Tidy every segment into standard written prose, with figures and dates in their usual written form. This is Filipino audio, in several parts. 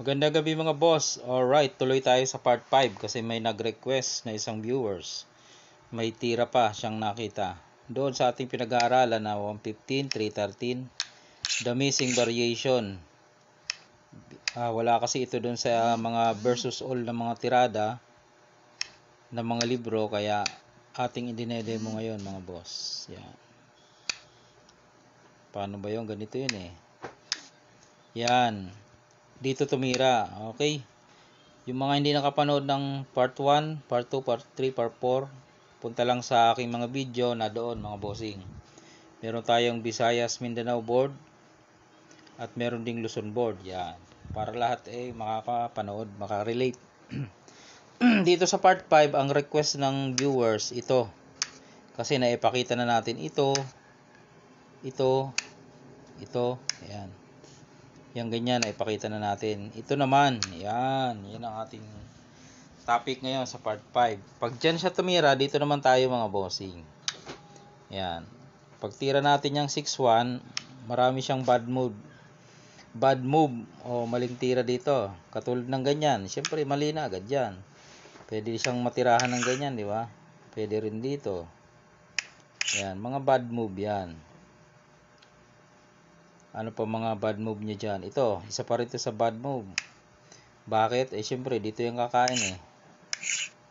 Magandang gabi mga boss. Alright, tuloy tayo sa part 5 kasi may nag-request na isang viewers. May tira pa siyang nakita. Doon sa ating pinag-aaralan na 115, 313, the missing variation. Wala kasi ito doon sa mga versus all na mga tirada ng mga libro, kaya ating idinedemo ngayon mga boss. Yan. Paano ba yun? Ganito yun eh. Yan. Dito tumira. Okay. Yung mga hindi nakapanood ng part 1, part 2, part 3, part 4, punta lang sa aking mga video na doon mga bossing. Meron tayong Visayas Mindanao board at meron ding Luzon board. Yan. Para lahat makakapanood, makarelate. Dito sa part 5, ang request ng viewers ito. Kasi naipakita na natin ito, ayan. Yang ganyan naipakita na natin. Ito naman, yan ang ating topic ngayon sa part 5. Pag dyan siya tumira, dito naman tayo mga bossing. Yan. Pag tira natin yung 6-1, marami siyang bad move o maling tira dito. Katulad ng ganyan. Siyempre, mali na agad yan. Pwede siyang matirahan ng ganyan, di ba? Pwede rin dito. Yan. Mga bad move yan. Ano pa mga bad move niya dyan? Ito. Isa pa rin ito sa bad move. Bakit? Siyempre, dito yung kakain eh.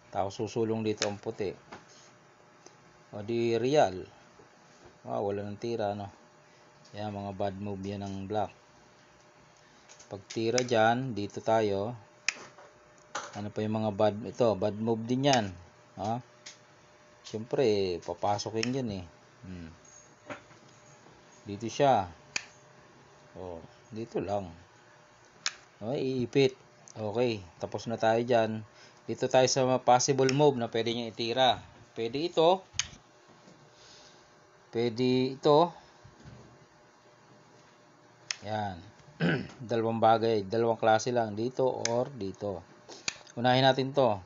Tapos susulong dito ang puti. O di real. Wala nang tira, no? Yan, mga bad move yan ng black. Pag tira dyan, dito tayo. Ano pa yung mga bad move din yan. Siyempre, papasokin yan eh. Dito siya. Dito lang. Iipit. Okay, tapos na tayo dyan. Dito tayo sa possible move na pwede nyo itira. Pwede ito. Pwede ito. Yan. Dalawang bagay. Dalawang klase lang. Dito or dito. Unahin natin to.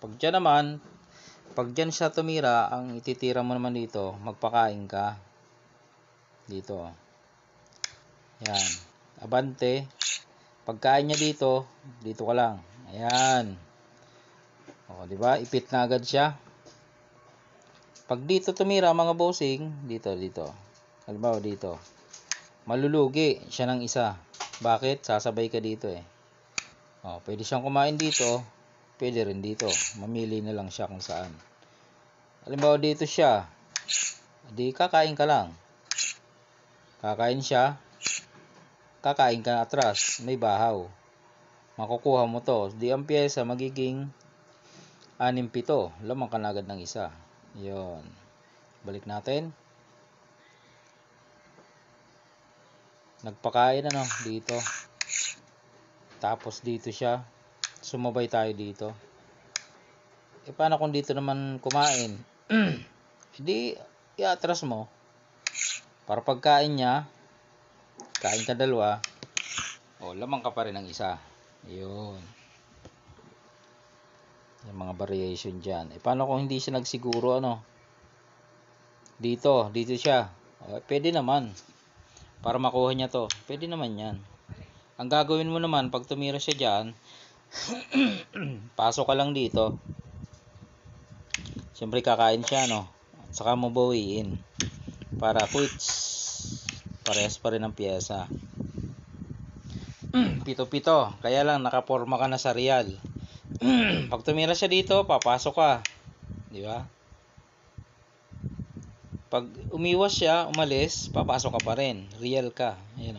Pag dyan siya tumira, ang ititira mo naman dito, magpakain ka. Dito. Yan. Abante. Pagkain niya dito ka lang. Ayan. Di ba? Ipit na agad siya. Pag dito tumira mga bossing, dito. Halimbawa dito. Malulugi siya ng isa. Bakit? Sasabay ka dito eh. Pwede siyang kumain dito, pwede rin dito. Mamili na lang siya kung saan. Halimbawa dito siya. Di kakain ka lang. Kakain siya. Kakain ka atras, may bahaw. Makukuha mo to. Di ang pyesa magiging 6-7. Lamang ka na agad ng isa. Yun. Balik natin. Nagpakain dito. Tapos dito siya. Sumabay tayo dito. Paano kung dito naman kumain? Hindi, iatras mo. Para pagkain niya, kain ka dalawa, lamang ka pa rin ng isa. Yun. Yung mga variation dyan. Paano kung hindi siya nagsiguro, Dito siya. Pwede naman. Para makuha niya to. Pwede naman yan. Ang gagawin mo naman, pag tumira siya dyan, pasok ka lang dito. Siyempre kakain siya, Saka mo bawiin. Para quits. Parehas pa rin ang pyesa. 7-7. Kaya lang nakaporma ka na sa real. Pag tumira siya dito, papasok ka. Di ba? Pag umiwas siya, umalis, papasok ka pa rin. Real ka. Ayun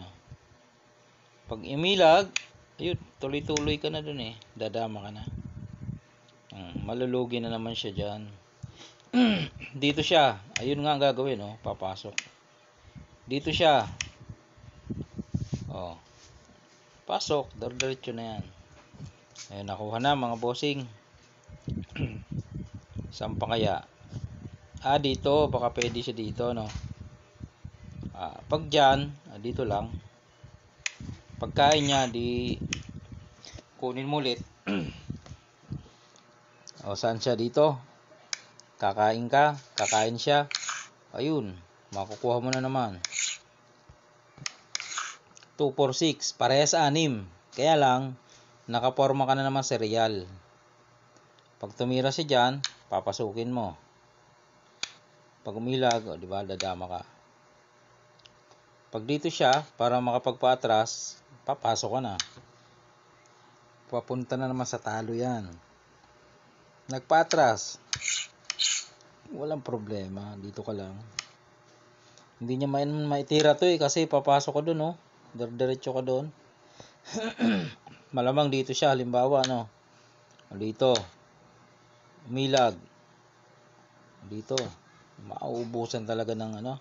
Pag imilag, ayun, tuloy-tuloy ka na dun eh. Dadama ka na. Malulugi na naman siya dyan. Dito siya. Ayun nga ang gagawin, papasok. Dito siya. Pasok. Diretso na yan. Ayun, nakuha na mga bossing. Saan pa kaya? Dito. Baka pwede siya dito, pag dyan, dito lang. Pagkain niya, di kunin mo ulit. Saan siya dito? Kakain ka, kakain siya. Ayun, makukuha mo na naman. 2, 4, 6, parehas 6. Kaya lang, nakaporma ka na naman serial. Pag tumira siya dyan, papasukin mo. Pag umilag, di ba, dadama ka. Pag dito siya, para makapagpa-atras, papasok ka na. Papunta na naman sa talo yan. Nagpa-atras, walang problema, dito ka lang. Hindi niya maitira to kasi papasok ka dun, diretso ka dun. Malamang dito siya, halimbawa, dito, umilag. Dito, mauubusan talaga ng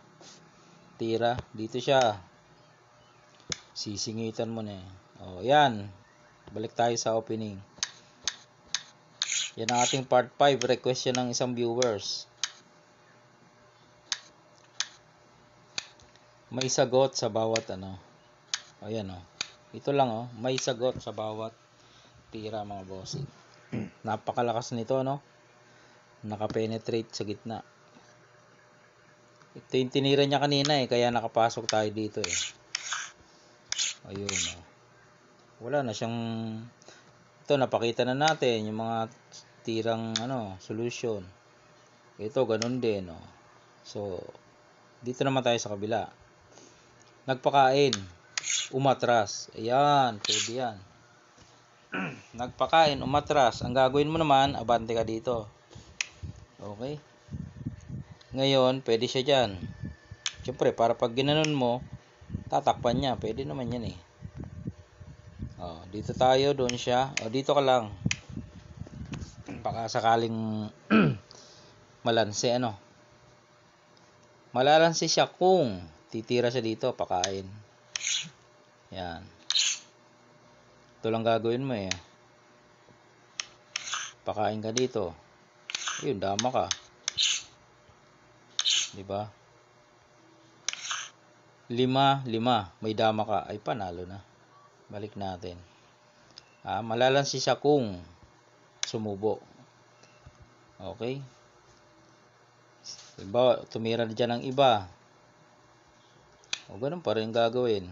tira. Dito siya, sisingitan mo na yan. Balik tayo sa opening. Yan ang ating part 5. Request yan ng isang viewers. May sagot sa bawat ayan ito lang may sagot sa bawat tira, mga bossing. Napakalakas nito, nakapenetrate sa gitna. Ito yung tinira niya kanina kaya nakapasok tayo dito ayun wala na siyang ito, napakita na natin yung mga tirang solution. Ito ganun din so dito naman tayo sa kabila. Nagpakain, umatras. Ayan, pwede yan. Nagpakain, umatras. Ang gagawin mo naman, abante ka dito. Okay? Ngayon, pwede siya dyan. Siyempre, para pag ginanon mo, tatakpan niya. Pwede naman yan dito tayo, doon siya. Dito ka lang. Baka sakaling malanse, malalanse siya kung titira siya dito, pakain. Yan. Ito lang gagawin mo pakain ka dito. Ayun, dama ka. Diba? 5, may dama ka. Ay, panalo na. Balik natin. Malalansi siya kung sumubo. Okay? Diba, tumira na dyan ng iba. Ganun pa rin gagawin.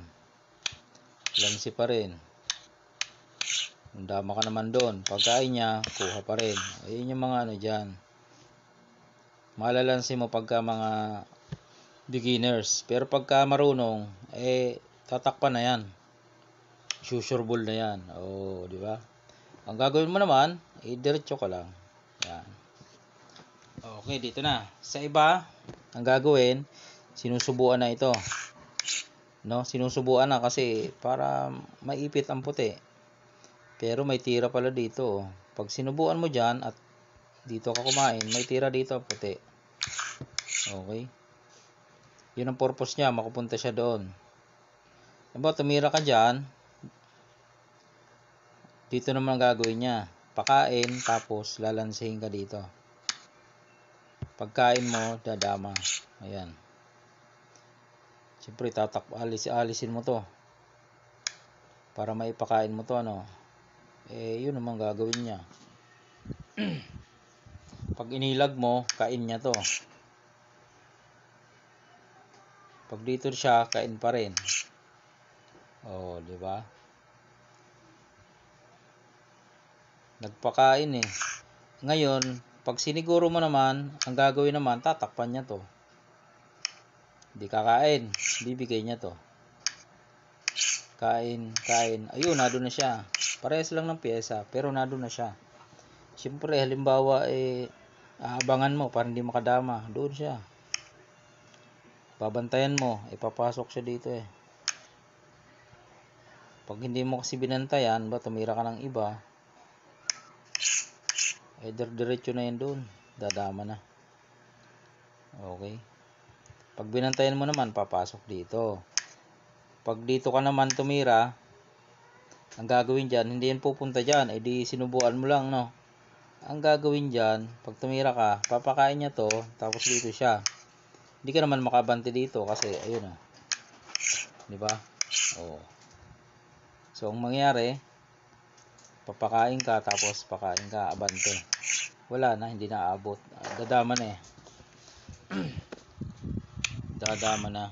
Lansi pa rin. Dama ka naman doon. Pagkain niya, kuha pa rin. Ayun yung mga dyan. Malalansi mo pagka mga beginners. Pero pagka marunong, tatakpan na yan. Susurbol na yan. Di ba? Ang gagawin mo naman, diretso ka lang. Yan. Okay, dito na. Sa iba, ang gagawin, sinusubuan na ito. Sinusubuan na kasi para maipit ang puti. Pero may tira pala dito. Pag sinubuan mo dyan at dito ka kumain, may tira dito puti. Okay? Yun ang purpose niya, makupunta siya doon. Diba, tumira ka dyan, dito naman ang gagawin niya. Pakain, tapos lalansihin ka dito. Pagkain mo, dadama. Ayan. Siyempre, alisin mo to. Para maipakain mo to, yun naman gagawin niya. Pag inilag mo, kain niya to. Pag dito siya, kain pa rin. Di ba? Nagpakain Ngayon, pag siniguro mo naman, ang gagawin naman, tatakpan niya to. Hindi kakain, bibigay niya to. Kain. Ayun, nado na siya. Parehas lang ng pyesa, pero nado na siya. Siyempre, halimbawa, aabangan mo para hindi makadama. Doon siya. Babantayan mo, ipapasok siya dito Pag hindi mo kasi binantayan, tumira ka ng iba, diretso na yan doon. Dadama na. Okay. Pag binantayan mo naman, papasok dito. Pag dito ka naman tumira, ang gagawin dyan, hindi yan pupunta dyan. Di sinubuan mo lang, Ang gagawin dyan, pag tumira ka, papakain niya to, tapos dito siya. Hindi ka naman makabante dito kasi, ayun Diba? So, ang mangyari, papakain ka, tapos pakain ka, abante. Wala na, hindi na aabot. Dadama na Dadama na.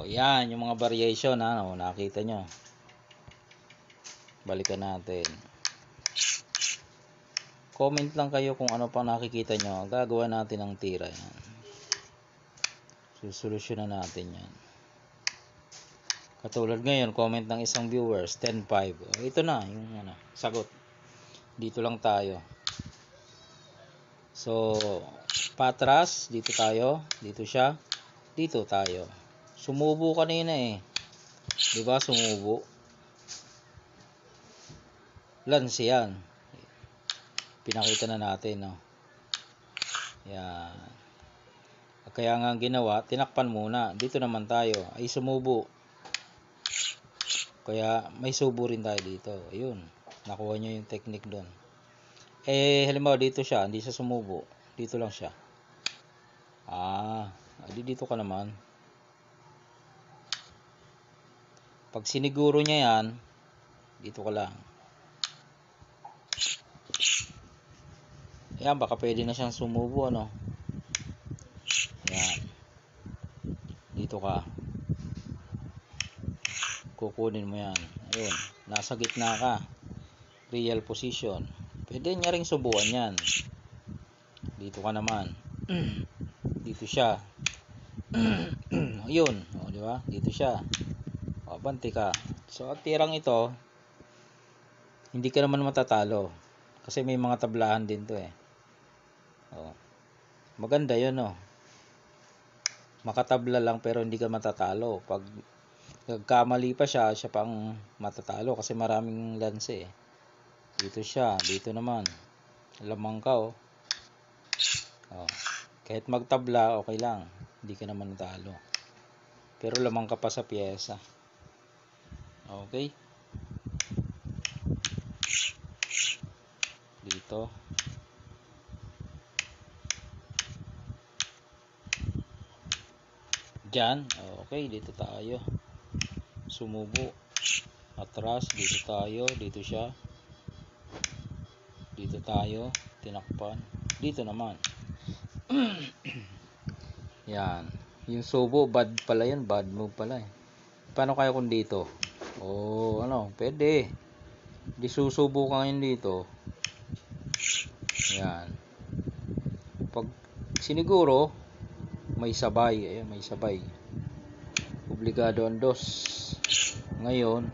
Yan, yung mga variation, nakita nyo. Balikan natin. Comment lang kayo kung ano pang nakikita nyo. Gagawa natin ng tira. Yan. Susolusyonan natin yan. Katulad ngayon, comment ng isang viewers, 10.5. Ito na, yung sagot. Dito lang tayo. So, patras, dito tayo. Dito siya. Dito tayo. Sumubo kanina eh. Diba, sumubo. Lance yan. Pinakita na natin, no. Yan. Kaya nga ginawa, tinakpan muna. Dito naman tayo, ay sumubo. Kaya may subo rin tayo dito. Ayun. Nakuha nyo yung technique doon. Halimbawa dito siya, hindi siya sumubo. Dito lang siya. Dito ka naman. Pag siniguro niya yan, dito ka lang. Ayan, baka pwede na siyang sumubo, ano. Ayan. Dito ka. Kukunin mo yan. Ayun. Nasa gitna ka. Real position. Pwede niya ring subuan yan. Dito ka naman. Dito siya. Ayun. O, di ba? Dito siya. O, banti ka. So, at tirang ito, hindi ka naman matatalo. Kasi may mga tablahan din to eh. O. Maganda yun, no. Makatabla lang pero hindi ka matatalo. Pag nagkamali pa siya pang matatalo kasi maraming lance eh. Dito siya, dito naman. Lamang ka oh. Kahit magtabla, okay lang. Hindi ka naman natalo. Pero lamang ka pa sa pyesa. Okay. Dito. Diyan. Okay, dito tayo. Sumubo. Atras, dito tayo. Dito siya. Dito tayo. Tinakpan. Dito naman. Yan. Yung subo, bad pala yan. Bad move pala eh. Paano kaya kung dito? Pwede. Di susubo ka ngayon dito. Yan. Pag siniguro, may sabay. Ayan, may sabay. Obligado ang dos. Ngayon,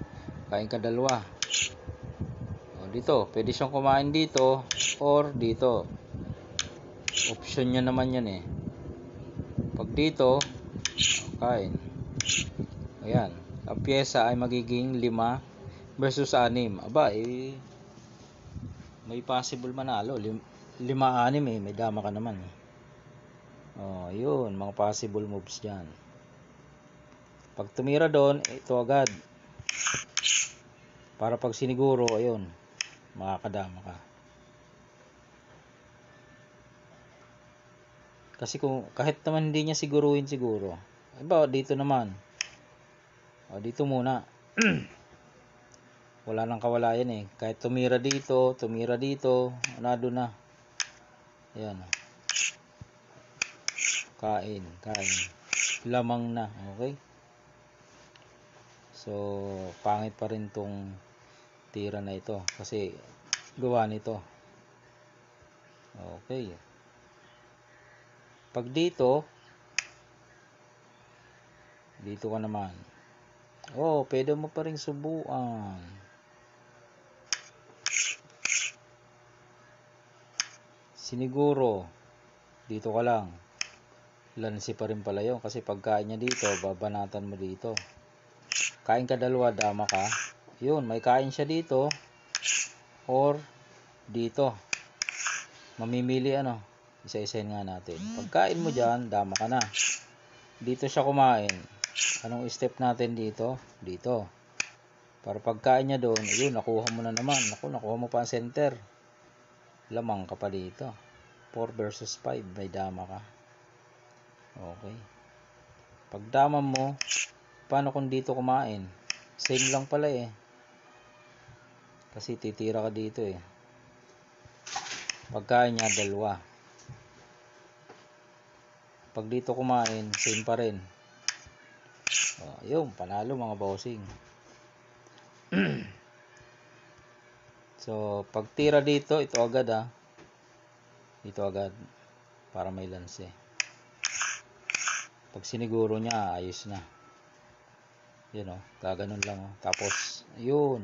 kain ka dalawa. Dito, pwede siyang kumain dito or dito. Option niya naman yan eh. Pag dito, kain. Ayan. Ang pyesa ay magiging 5 versus 6. Aba, may possible manalo. 5-6 eh. May dama ka naman eh. Yun. Mga possible moves dyan. Pag tumira doon, ito agad. Para pag siniguro, ayun. Makakadama ka. Kasi kung kahit naman hindi niya siguruhin siguro. Iba, dito naman. Dito muna. Wala nang kawalayan eh. Kahit tumira dito, anado na. Ayan. Kain. Lamang na. Okay? So, pangit pa rin tong tira na ito. Kasi, gawa nito. Okay. Pag dito ka naman. Pwede mo pa rin subuan. Siniguro, dito ka lang. Lansi pa rin pala yun. Kasi pagkain niya dito, babanatan mo dito. Kain ka dalawa, dama ka. Yun, may kain siya dito. Or, dito. Mamimili isa-isahin nga natin. Pagkain mo dyan, dama ka na. Dito siya kumain. Anong step natin dito? Dito. Para pagkain niya doon, yun, nakuha mo na naman. Nakuha mo pa ang center. Lamang ka pa dito. 4 versus 5, may dama ka. Okay. Pag dama mo, paano kung dito kumain? Same lang pala eh. Kasi titira ka dito eh. Pagkain niya, 2. Pag dito kumain, same pa rin. Yun, panalo mga bossing. So, pag tira dito, ito agad Dito agad. Para may lance. Pag siniguro niya, ayos na. Yun gaganon lang Tapos, yun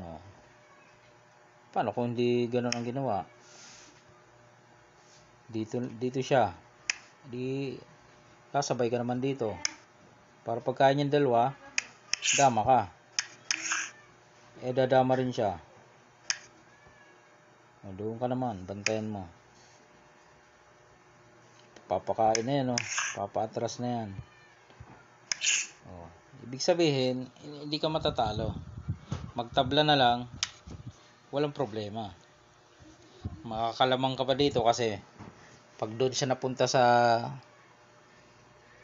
Paano kung hindi ganon ang ginawa? Dito siya. Di, sasabay ka naman dito. Para pagkain yung dalawa, dama ka. Dadama rin siya. Doon ka naman, bantayan mo. Papakain na yan Papaatras na yan. Ibig sabihin, hindi ka matatalo. Magtabla na lang, walang problema. Makakalamang ka pa dito kasi pag doon siya napunta sa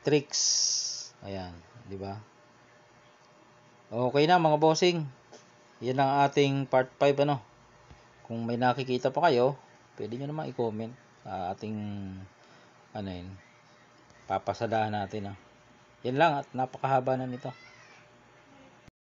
tricks, ayan, di ba? Okay na mga bossing. Yan ang ating part 5 Kung may nakikita pa kayo, pwede nyo naman i-comment sa ating papasadahan natin Yan lang at napakahaba na nito.